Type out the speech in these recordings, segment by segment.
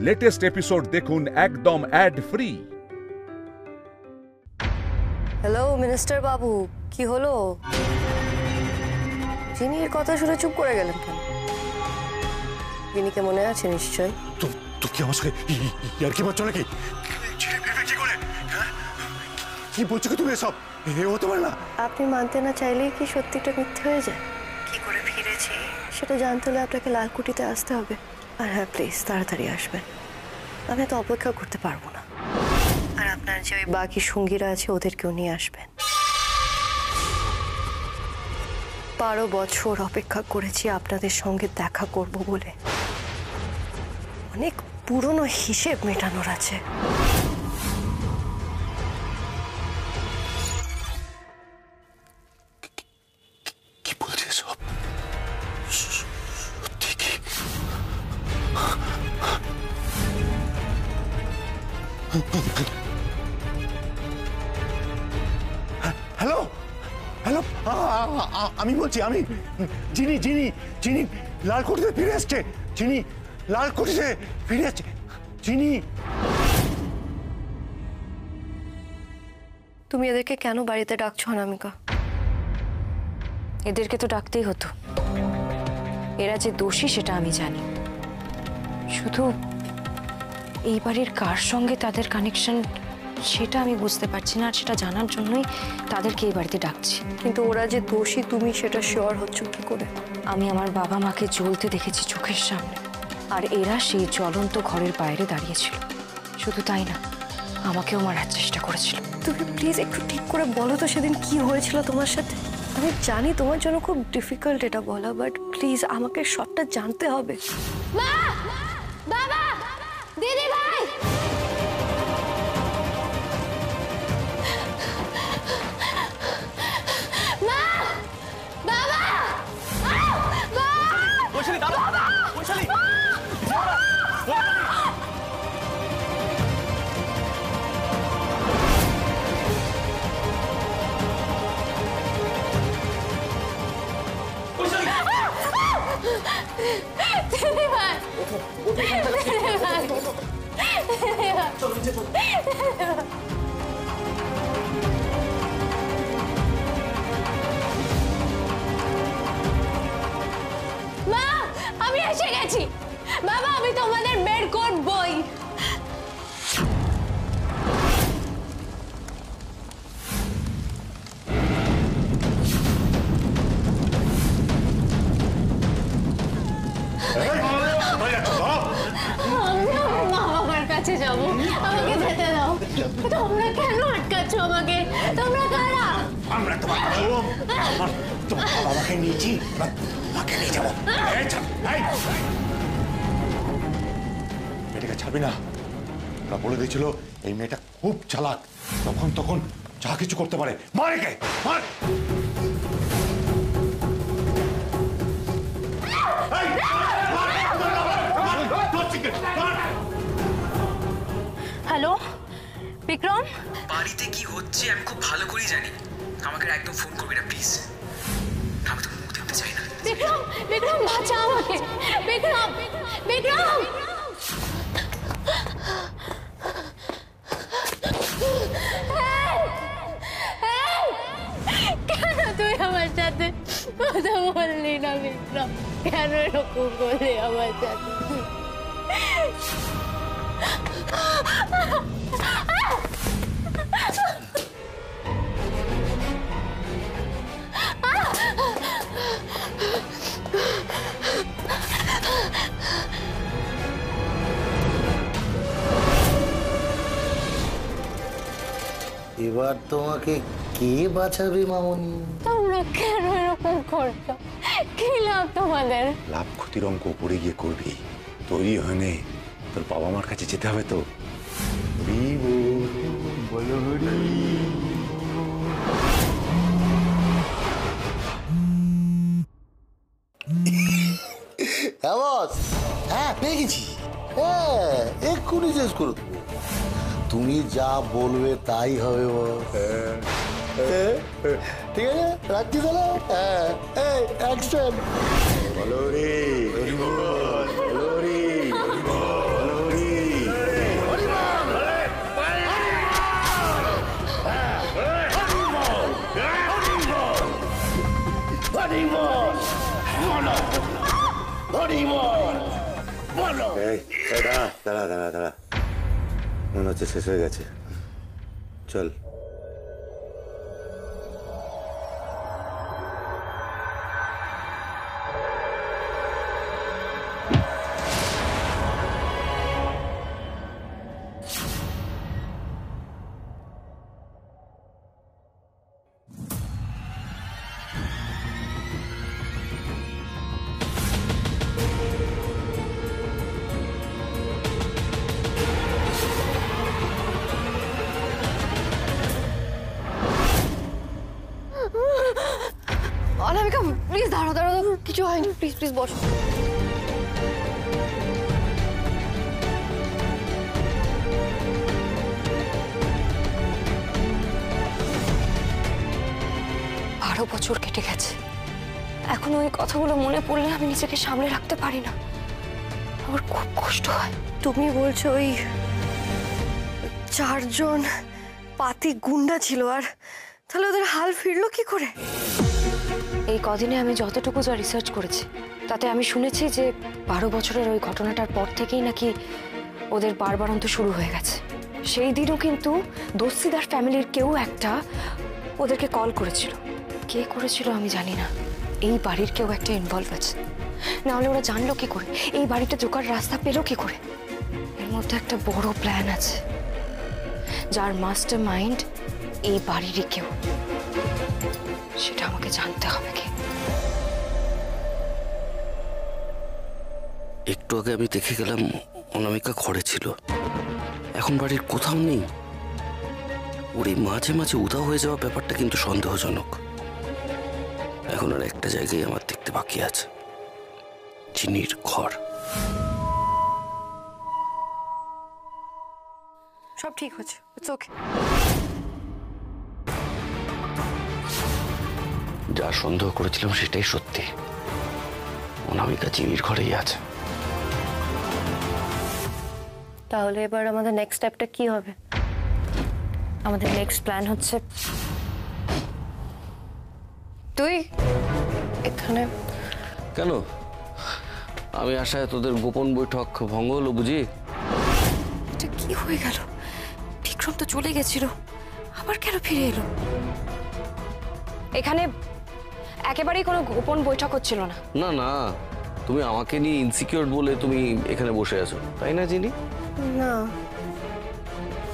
Latest episode দেখুন একদম add free. Hello minister বাবু, কি হলো? জিনির কথা শুনে চুপ করে গেলেন কেন? জিনিকে মনে আছে নিশ্চয়? তো কি আমার সঙ্গে ইয়ার কি বাচ্চা নাকি? কি করে? কি বলছো কি তুমি এসব? হতে পারে না। আপনি মানতে না চাইলেই কি সত্যিটা মিথ্যে হয়ে যায়? কি করে ফিরেছি সেটা জানতে হলে আপনাকে লালকুটিতে আসতে হবে। আর হ্যাঁ, প্লিজ তাড়াতাড়ি আসবেন, আমি তো অপেক্ষা করতে পারবো না। আর আপনার যে ওই বাকি সঙ্গীরা আছে ওদেরকেও নিয়ে আসবেন। 12 বছর অপেক্ষা করেছি আপনাদের সঙ্গে দেখা করব বলে। অনেক পুরনো হিসেব মেটানোর আছে। কি বলছে সব? সত্যি কি? হ্যালো হ্যালো, আমি বলছি, আমি জিনি জিনি জিনি লালকুটিতে ফিরে আসছে। জিনি লালকুটিতে ফিরে আসছে। জিনি, তুমি এদেরকে কেন বাড়িতে ডাকছো অনামিকা? এদেরকে তো ডাকতেই হতো, এরা যে দোষী সেটা আমি জানি। শুধু এই বাড়ির কার সঙ্গে তাদের কানেকশন সেটা আমি বুঝতে পারছি না, আর সেটা জানার জন্যই তাদেরকে এই বাড়িতে ডাকছি। কিন্তু ওরা যে দোষী তুমি সেটা শিওর হচ্ছ কি করে? আমি আমার বাবা মাকে জ্বলতে দেখেছি চোখের সামনে, আর এরা সেই জ্বলন্ত ঘরের বাইরে দাঁড়িয়েছিল। শুধু তাই না, আমাকেও মারার চেষ্টা করেছিল। তুমি প্লিজ একটু ঠিক করে বলো তো সেদিন কি হয়েছিল তোমার সাথে। আমি জানি তোমার জন্য খুব ডিফিকাল্ট এটা বলা, বাট প্লিজ আমাকে সবটা জানতে হবে। মা, বাবা, দিদি ভাই, মা, বাবা, বৈশালী দাদা, বৈশালী, দিদি ভাই, মা, আমি এসে গেছি। বাবা, আমি তোমাদের বের করবই। মা বাবার কাছে যাবো, আমাকে যেতে দাও। তোমরা কেন আটকাচ্ছ আমাকে? তোমরা কারা? আমরা তোমার বাবাকে নিয়েছি, মাকে নিয়ে যাবো। মেয়েটাকে ছাড়বি না। ওরা বলে দিয়েছিল এই মেয়েটা খুব চালাক, তখন যা কিছু করতে পারে। মার একে, মার। হ্যালো বিক্রম, বাড়িতে কি হচ্ছে আমি খুব ভালো করেই জানি। আমাকে একদম ফোন করবি না প্লিজ, আমি তো মুখ দেখতে চাই না। বিক্রম, বিক্রম বাঁচা আমাকে। বিক্রম, বিক্রম, কেন তুই আমার সাথে কথা বললি না বিক্রম? কেন এরকম করলি আমার সাথে? এবার তোমাকে কে বাঁচাবে মামনি? তোমরা কেন এরকম করছো? কি লাভ তোমাদের? লাভ ক্ষতির অঙ্ক উপরে গিয়ে করবি। তৈরি হয়নি, তোর বাবা মার কাছে যেতে হবে তো। বলো হরি। হ্যাঁ বস, হ্যাঁ পেয়ে গেছি। হ্যাঁ, এক্ষুনি শেষ করে দেবো। তুমি যা বলবে তাই হবে বস। ঠিক আছে, রাখছি তাহলে। হ্যাঁ, এই অ্যাকশন। বলো রে, বলো রে, বলো রে। দাঁড়া দাঁড়া দাঁড়া দাঁড়া, মনে হচ্ছে শেষ হয়ে গেছে। চল। অনামিকা প্লিজ দাঁড়াও দাঁড়াও, কিছু হয়নি, প্লিজ প্লিজ বসো। বারো বছর কেটে গেছে, এখন ওই কথাগুলো মনে পড়লে আমি নিজেকে সামলে রাখতে পারি না, আমার খুব কষ্ট হয়। তুমি বলছো ওই 4 জন পাতি গুন্ডা ছিল, আর তাহলে ওদের হাল ফিরলো কি করে? এই কদিনে আমি যতটুকু যা রিসার্চ করেছি তাতে আমি শুনেছি যে 12 বছরের ওই ঘটনাটার পর থেকেই নাকি ওদের বারবারন্ত শুরু হয়ে গেছে। সেই দিনও কিন্তু দস্তিদার ফ্যামিলির কেউ একটা ওদেরকে কল করেছিল। কে করেছিল আমি জানি না, এই বাড়ির কেউ একটা ইনভলভ আছে, না হলে ওরা জানলো কি করে, এই বাড়িটা ঢোকার রাস্তা পেলো কি করে? এর মধ্যে একটা বড় প্ল্যান আছে, যার মাস্টার মাইন্ড এই বাড়িরই কেউ, সেটা আমাকে জানতে হবে। কি একটু আগে আমি দেখে গেলাম অনামিকা ঘরে ছিল, এখন বাড়ির কোথাও নেই। ওর এই মাঝে মাঝে উধাও হয়ে যাওয়া ব্যাপারটা কিন্তু সন্দেহজনক। এখন আর একটা জায়গায় আমার দেখতে বাকি আছে, চিনির ঘর। সব ঠিক হচ্ছে, ইটস ওকে। যা সন্দেহ করেছিলাম সেটাই সত্যি, অনামিকা চিনির ঘরেই আছে। তাহলে এবার আমাদের নেক্সট স্টেপটা কি হবে? আমাদের নেক্সট প্ল্যান হচ্ছে তুই এখানে কেন? আমি আশায় তোদের গোপন বৈঠক ভঙ্গ হলো বুঝি? এটা কি হয়ে গেল? বিক্রম তো চলে গেছিল, আবার কেন ফিরে এলো? এখানে একেবারেই কোনো গোপন বৈঠক হচ্ছিল না। না না, তুমি আমাকে নিয়ে ইনসিকিউর বলে তুমি এখানে বসে আছো, তাই না জিনি? না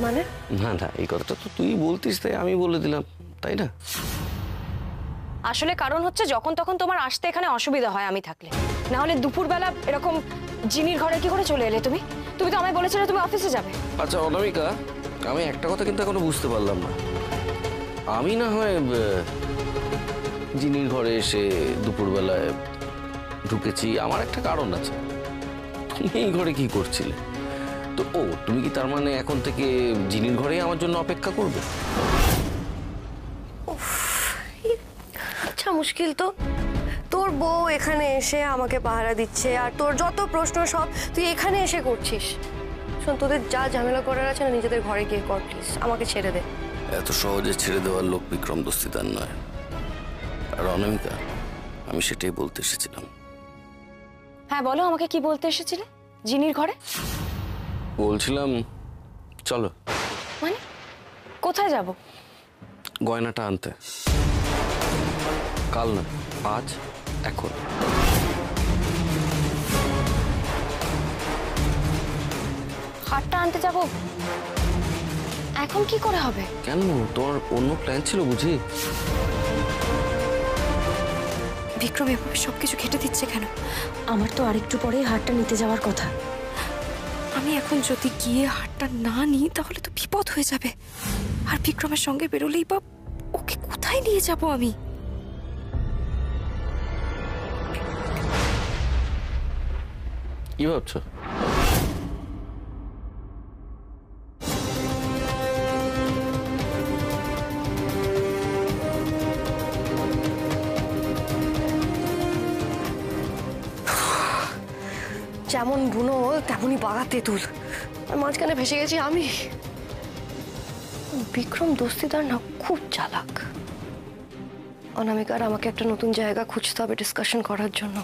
মানে? না না, এই কথাটা তো তুই বলতিস তাই আমি বলে দিলাম, তাই না? আসলে কারণ হচ্ছে যখন তখন তোমার আসতে এখানে অসুবিধা হয় আমি থাকলে, না হলে দুপুরবেলা এরকম জিনির ঘরে কি করে চলে এলে তুমি? তুমি তো আমায় বলেছিলে তুমি অফিসে যাবে। আচ্ছা অনামিকা, আমি একটা কথা কিন্তু এখনো বুঝতে পারলাম না। আমি না হয় জিনির ঘরে এসে দুপুরবেলায় ঢুকেছি, আমার একটা কারণ আছে। তুমি এই ঘরে কি করছিলে? তো তুমি কি তার মানে এখন থেকে জিনির ঘরেই আমার জন্য অপেক্ষা করবে? আচ্ছা মুশকিল তো, তোর বউ এখানে এসে আমাকে পাহারা দিচ্ছে, আর তোর যত প্রশ্ন সব তুই এখানে এসে করছিস। শোন, তোদের যা ঝামেলা করার আছে না নিজেদের ঘরে গিয়ে কর প্লিজ, আমাকে ছেড়ে দে। এত সহজে ছেড়ে দেওয়ার লোক বিক্রম দস্তিদার নয়। আর অনামিকা, আমি সেটাই বলতে এসেছিলাম। হ্যাঁ বলো, আমাকে কি বলতে এসেছিলে জিনির ঘরে? বলছিলাম চলো। মানে কোথায় যাব? গয়নাটা আনতে। কাল না, আজ, এখন। হারটা আনতে যাব? এখন কি করে হবে? কেন, তোমার অন্য প্ল্যান ছিল বুঝি? বিক্রম এভাবে সবকিছু ঘেটে দিচ্ছে কেন? আমার তো আরেকটু পরেই হারটা নিতে যাওয়ার কথা। আমি এখন যদি গিয়ে হারটা না নিই তাহলে তো বিপদ হয়ে যাবে। আর বিক্রমের সঙ্গে বেরোলেই বা ওকে কোথায় নিয়ে যাব আমি? কি ভাবছো? যেমন বুনো তেমনই বাঘা তেঁতুল, আর মাঝখানে ভেসে গেছি আমি। বিক্রম দস্তিদার না খুব চালাক। অনামিকার আমাকে একটা নতুন জায়গা খুঁজতে হবে ডিসকাশন করার জন্য।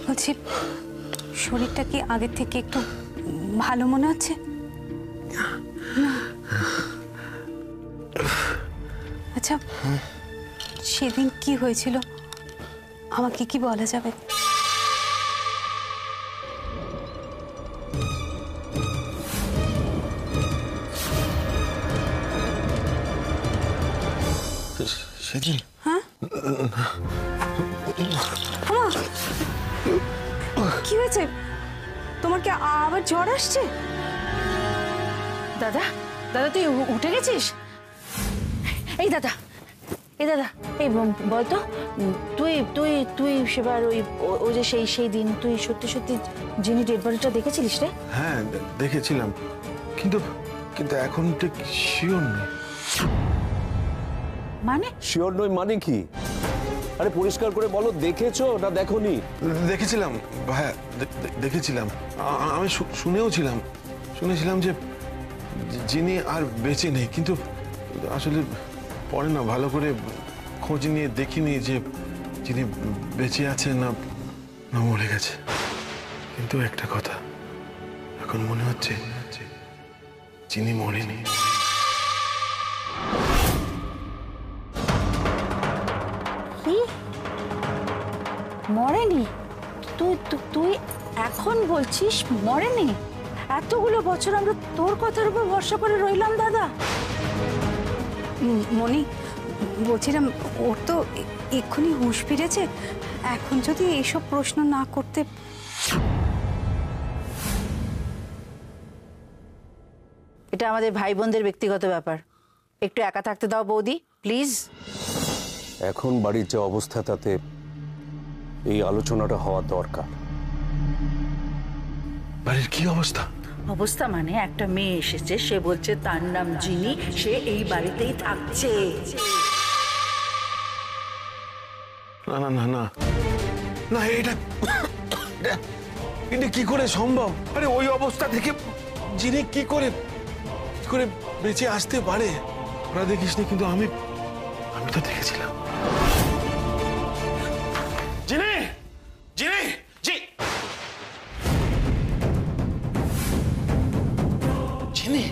বলছি, শরীরটা কি আগের থেকে একটু ভালো মনে হচ্ছে? আচ্ছা, সেদিন কি হয়েছিল আমাকে কি বলা যাবে? সেদিন হ্যাঁ, কি হয়েছে? তোমার কি আবার জ্বর আসছে? দাদা, দাদা তুই উঠে গেছিস? এই দাদা, এই দাদা, এই বলতো, তুই তুই তুই সেবার ওই যে সেই দিন তুই সত্যি সত্যি যিনি ডেড বডিটা দেখেছিলিস রে? হ্যাঁ দেখেছিলাম, কিন্তু কিন্তু এখন ঠিক শিওর নই। মানে শিওর নই মানে কি? আরে পরিষ্কার করে বলো, দেখেছো না দেখোনি? দেখেছিলাম ভাইয়া, দেখেছিলাম। আমি শুনেছিলাম যে যিনি আর বেঁচে নেই, কিন্তু আসলে পরে না ভালো করে খোঁজ নিয়ে দেখিনি যে যিনি বেঁচে আছেন না মরে গেছে। কিন্তু একটা কথা, এখন মনে হচ্ছে যিনি মরেনি। মরেনি? তুই তুই এখন বলছিস মরেনি? এতগুলো বছর আমরা তোর কথার উপর ভরসা করে রইলাম দাদা। মনি, বলছিলাম ওর তো এক্ষুনি হুঁশ ফিরেছে, এখন যদি এইসব প্রশ্ন না করতে। এটা আমাদের ভাই বোনদের ব্যক্তিগত ব্যাপার, একটু একা থাকতে দাও বৌদি প্লিজ। এখন বাড়ির যে অবস্থা, তাতে এই আলোচনাটা হওয়া দরকার। বাড়ির কি অবস্থা? অবস্থা মানে একটা মেয়ে এসেছে, সে বলছে তার নাম জিনি, সে এই বাড়িতেই থাকছে। না না না না না, এটা কি করে সম্ভব? আরে ওই অবস্থা থেকে যিনি কি করে বেঁচে আসতে পারে? ওরা দেখিসনি, কিন্তু আমি তো দেখেছিলাম। জিনি, জিনি, জিনি,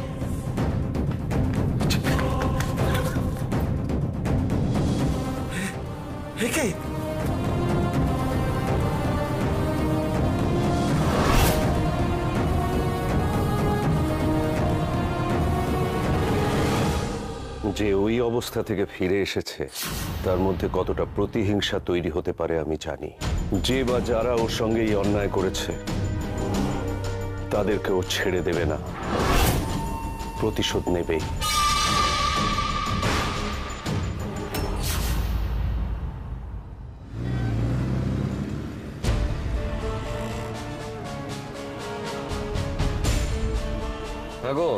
কে? যে ওই অবস্থা থেকে ফিরে এসেছে, তার মধ্যে কতটা প্রতিহিংসা তৈরি হতে পারে আমি জানি। যে বা যারা ওর সঙ্গে এই অন্যায় করেছে, তাদেরকে ও ছেড়ে দেবে না, প্রতিশোধ নেবেই। হ্যাঁ গো,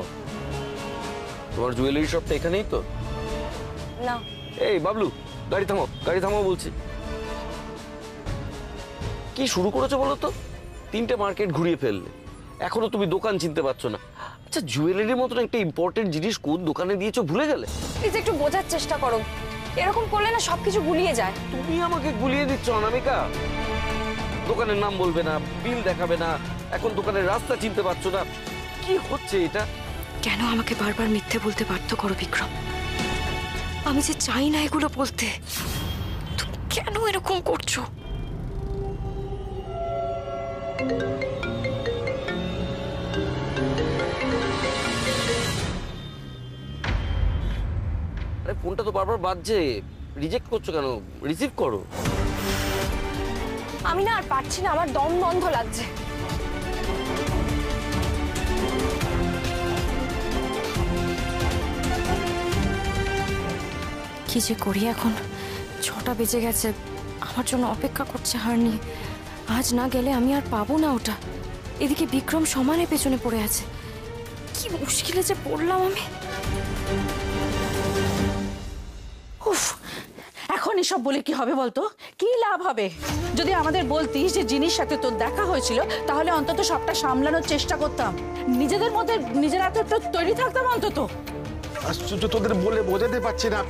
তোমার জুয়েলারি শপটা এখানেই তো? না। এই বাবলু, গাড়ি থামাও বলছি। কি শুরু করেছো বলো তো? 3টে মার্কেট ঘুরিয়ে ফেললে, এখনো তুমি দোকান চিনতে পারছো না। আচ্ছা, জুয়েলারির মতন একটা ইম্পর্টেন্ট জিনিস কোন দোকানে দিয়েছো ভুলে গেলে? প্লিজ একটু বোঝার চেষ্টা করো, এরকম করলে না সবকিছু গুলিয়ে যায়। তুমি আমাকে গুলিয়ে দিচ্ছ অনামিকা। দোকানের নাম বলবে না, বিল দেখাবে না, এখন দোকানের রাস্তা চিনতে পারছো না, কি হচ্ছে এটা? কেন আমাকে বারবার মিথ্যে বলতে বাধ্য করো বিক্রম? আমি যে চাই না এগুলো বলতে, তুমি কেন এরকম করছো? আরে ফোনটা তো বারবার বাজছে, রিজেক্ট করছো কেন? রিসিভ করো। আমি না আর পারছি না, আমার দম বন্ধ লাগছে। কি যে করি এখন? 6টা বেজে গেছে, আমার জন্য অপেক্ষা করছে হারনি। আজ না গেলে আমি আর পাবো না ওটা। এদিকে বিক্রম সমানে পেছনে পড়ে আছে। কি মুশকিলে যে পড়লাম আমি। উফ, এখন এসব বলে কি হবে বলতো? কি লাভ হবে? যদি আমাদের বলতিস যে জিনিস সাথে তোর দেখা হয়েছিল, তাহলে অন্তত সবটা সামলানোর চেষ্টা করতাম, নিজেদের মধ্যে নিজেরা তো তৈরি থাকতাম অন্তত। আশ্চর্য, তোদের বলে বোঝাতে পারছি না,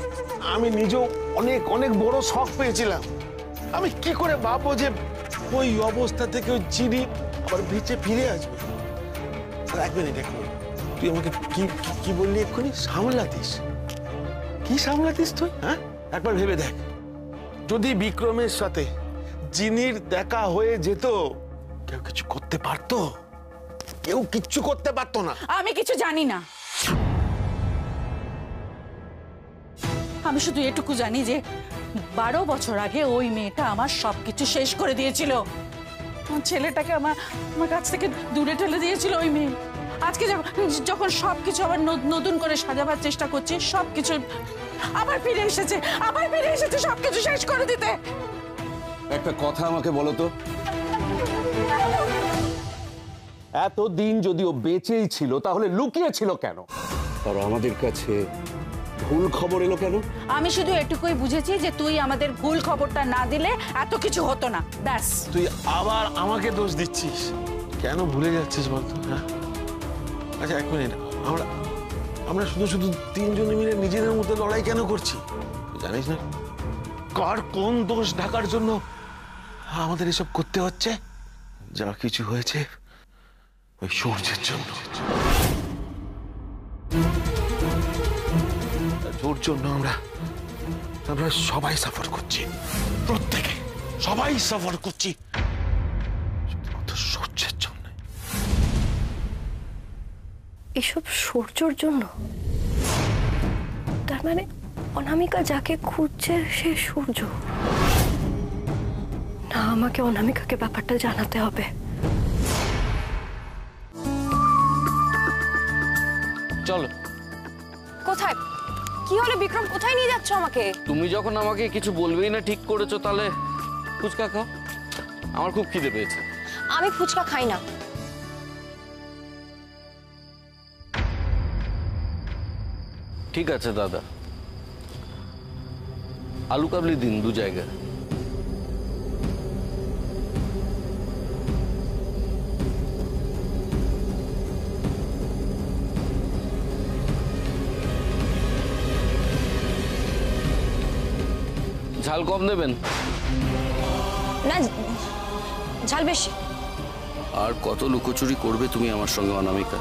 আমি নিজেও অনেক অনেক বড় শখ পেয়েছিলাম। আমি কি করে ভাববো যে ওই অবস্থা থেকে ওই চিনি আবার বেঁচে ফিরে আসবে? এক মিনিট, তুই আমাকে কি কি বললি এক্ষুনি? সামলাতিস? কি সামলাতিস তুই? হ্যাঁ, একবার ভেবে দেখ, যদি বিক্রমের সাথে জিনির দেখা হয়ে যেত, কেউ কিছু করতে পারতো? কেউ কিচ্ছু করতে পারতো না। আমি কিছু জানি না। আমি শুধু এটুকু জানি যে 12 বছর আগে ওই মেয়েটা আমার সবকিছু শেষ করে দিয়েছিল। আমার ছেলেটাকে আমার কাছ থেকে দূরে ঠেলে দিয়েছিল ওই মেয়ে। আজকে যখন সবকিছু আবার নতুন করে সাজাবার চেষ্টা করছি, সবকিছু আবার ফিরে এসেছে সবকিছু শেষ করে দিতে। একটা কথা আমাকে বলো তো, এতদিন যদি ও বেঁচেই ছিল তাহলে লুকিয়ে ছিল কেন? আর আমাদের কাছে ভুল খবর এলো কেন? আমি শুধু এটুকুই বুঝেছি যে তুই আমাদের ভুল খবরটা না দিলে এত কিছু হতো না, ব্যাস। তুই আবার আমাকে দোষ দিচ্ছিস কেন? ভুলে যাচ্ছিস বলতো? হ্যাঁ, আচ্ছা এক মিনিট, আমরা শুধু তিনজনে মিলে নিজেদের মধ্যে লড়াই কেন করছি? জানিস না কার কোন দোষ ঢাকার জন্য আমাদের এসব করতে হচ্ছে? যা কিছু হয়েছে ওই সূর্যের জন্য। ওর জন্য আমরা সবাই সাফার করছি, প্রত্যেকে সবাই সাফার করছি, শুধুমাত্র সূর্যের জন্য। এসব সূর্যর জন্য? তার মানে অনামিকা যাকে খুঁজছে সে সূর্য? না, আমাকে অনামিকাকে ব্যাপারটা জানাতে হবে। চলো। কোথায়? কি হলো বিক্রম, কোথায় নিয়ে যাচ্ছ আমাকে? তুমি যখন আমাকে কিছু বলবেই না ঠিক করেছো, তাহলে ফুচকা খাও। আমার খুব খিদে পেয়েছে। আমি ফুচকা খাই না। ঠিক আছে দাদা, আলু কাবলি দিন 2 জায়গায়। ঝাল কম দেবেন না, ঝাল বেশি। আর কত লুকোচুরি করবে তুমি আমার সঙ্গে অনামিকা?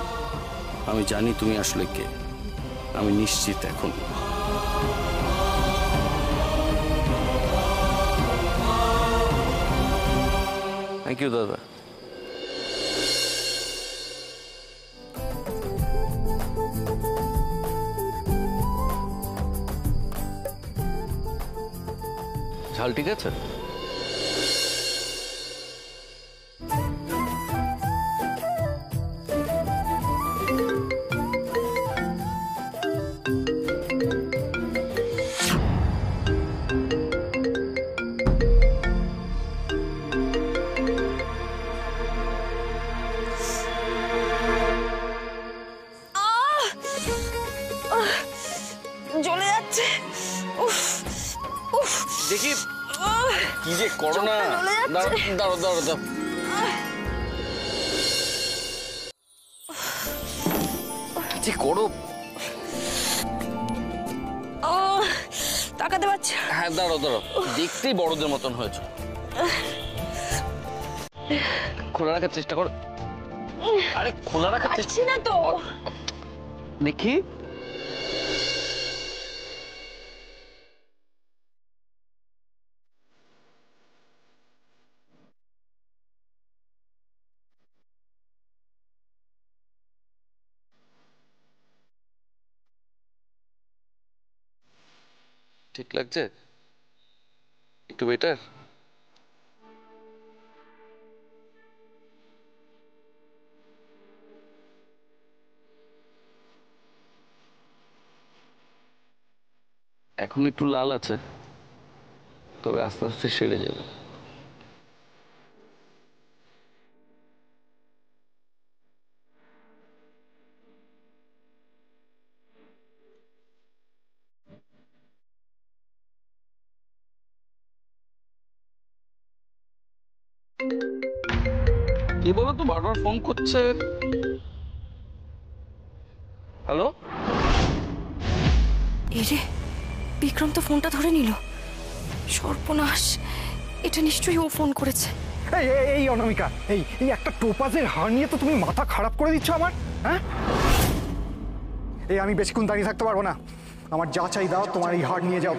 আমি জানি তুমি আসলে কে, আমি নিশ্চিত এখন। থ্যাংক ইউ দাদা। ঝাল ঠিক আছে? জ্বলে যাচ্ছে। উফ উফ, দেখি কি যে করো না। দাঁড়াও দাঁড়াও দাঁড়াও। কি করো? তাকাতে পারছি। হ্যাঁ দাঁড়াও দাঁড়াও, দেখতেই বড়দের মতন হয়েছে। খোলা রাখার চেষ্টা করো। আরে খোলা রাখার চেষ্টা না তো। দেখি। ঠিক লাগছে? একটু বেটার? এখন একটু লাল আছে, তবে আস্তে আস্তে সেরে যাবে। কি বলো তো, বারবার ফোন করছে। হ্যালো? এই রে, বিক্রম তো ফোনটা ধরে নিল। সর্বনাশ, এটা নিশ্চয়ই ও ফোন করেছে। এই এই অনামিকা, এই এই একটা টোপাজের হার নিয়ে তো তুমি মাথা খারাপ করে দিচ্ছ আমার। হ্যাঁ, এই আমি বেশিক্ষণ দাঁড়িয়ে থাকতে পারবো না। আমার যা চাই দাও, তোমার এই হার নিয়ে যাও।